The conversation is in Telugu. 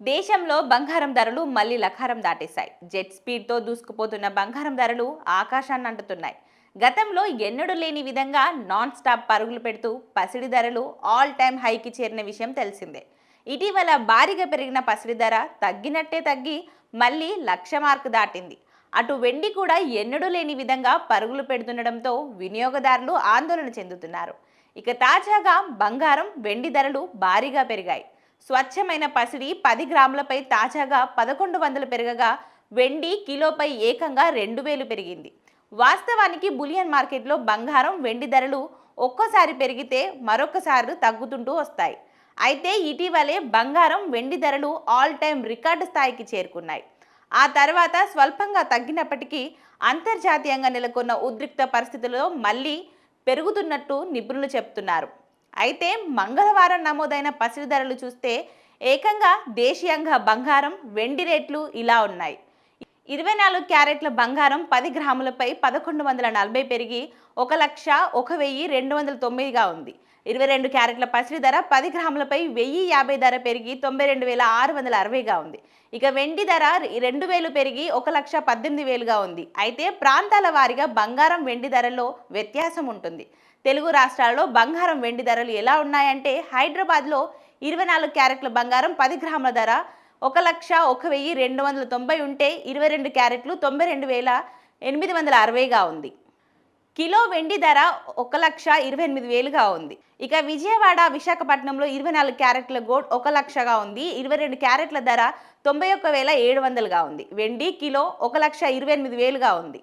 దేశంలో బంగారం ధరలు మళ్లీ లకారం దాటేశాయి. జెట్ స్పీడ్తో దూసుకుపోతున్న బంగారం ధరలు ఆకాశాన్ని అంటుతున్నాయి. గతంలో ఎన్నడూ లేని విధంగా నాన్ స్టాప్ పరుగులు పెడుతూ పసిడి ధరలు ఆల్ టైమ్ హైకి చేరిన విషయం తెలిసిందే. ఇటీవల భారీగా పెరిగిన పసిడి ధర తగ్గినట్టే తగ్గి మళ్లీ 1,00,000 మార్కు దాటింది. అటు వెండి కూడా ఎన్నడూ లేని విధంగా పరుగులు పెడుతుండటంతో వినియోగదారులు ఆందోళన చెందుతున్నారు. ఇక తాజాగా బంగారం, వెండి ధరలు భారీగా పెరిగాయి. స్వచ్ఛమైన పసిడి 10 గ్రాములపై తాజాగా 1,100 పెరగగా వెండి కిలోపై ఏకంగా 2,000 పెరిగింది. వాస్తవానికి బులియన్ మార్కెట్లో బంగారం, వెండి ధరలు ఒక్కోసారి పెరిగితే మరొకసారి తగ్గుతుంటూ వస్తాయి. అయితే ఇటీవలే బంగారం, వెండి ధరలు ఆల్ టైమ్ రికార్డు స్థాయికి చేరుకున్నాయి. ఆ తర్వాత స్వల్పంగా తగ్గినప్పటికీ అంతర్జాతీయంగా నెలకొన్న ఉద్రిక్త పరిస్థితుల్లో మళ్ళీ పెరుగుతున్నట్టు నిపుణులు చెబుతున్నారు. అయితే మంగళవారం నమోదైన పసిడి ధరలు చూస్తే ఏకంగా దేశీయంగా బంగారం, వెండి రేట్లు ఇలా ఉన్నాయి. 24 క్యారెట్ల బంగారం 10 గ్రాములపై 1,140 పెరిగి 1,01,209గా ఉంది. 22 క్యారెట్ల పసిడి ధర 10 గ్రాములపై 1,050 ధర పెరిగి 92,660గా ఉంది. ఇక వెండి ధర 2,000 పెరిగి 1,18,000గా ఉంది. అయితే ప్రాంతాల వారీగా బంగారం, వెండి ధరల్లో వ్యత్యాసం ఉంటుంది. తెలుగు రాష్ట్రాల్లో బంగారం, వెండి ధరలు ఎలా ఉన్నాయంటే హైదరాబాద్లో 24 క్యారెట్ల బంగారం 10 గ్రాముల ధర 1,01,290 ఉంటే 22 క్యారెట్లు 92,860గా ఉంది. కిలో వెండి ధర 1,28,000గా ఉంది. ఇక విజయవాడ, విశాఖపట్నంలో 24 క్యారెట్ల గోల్డ్ 1,00,000గా ఉంది. 22 క్యారెట్ల ధర 91,700గా ఉంది. వెండి కిలో 1,28,000గా ఉంది.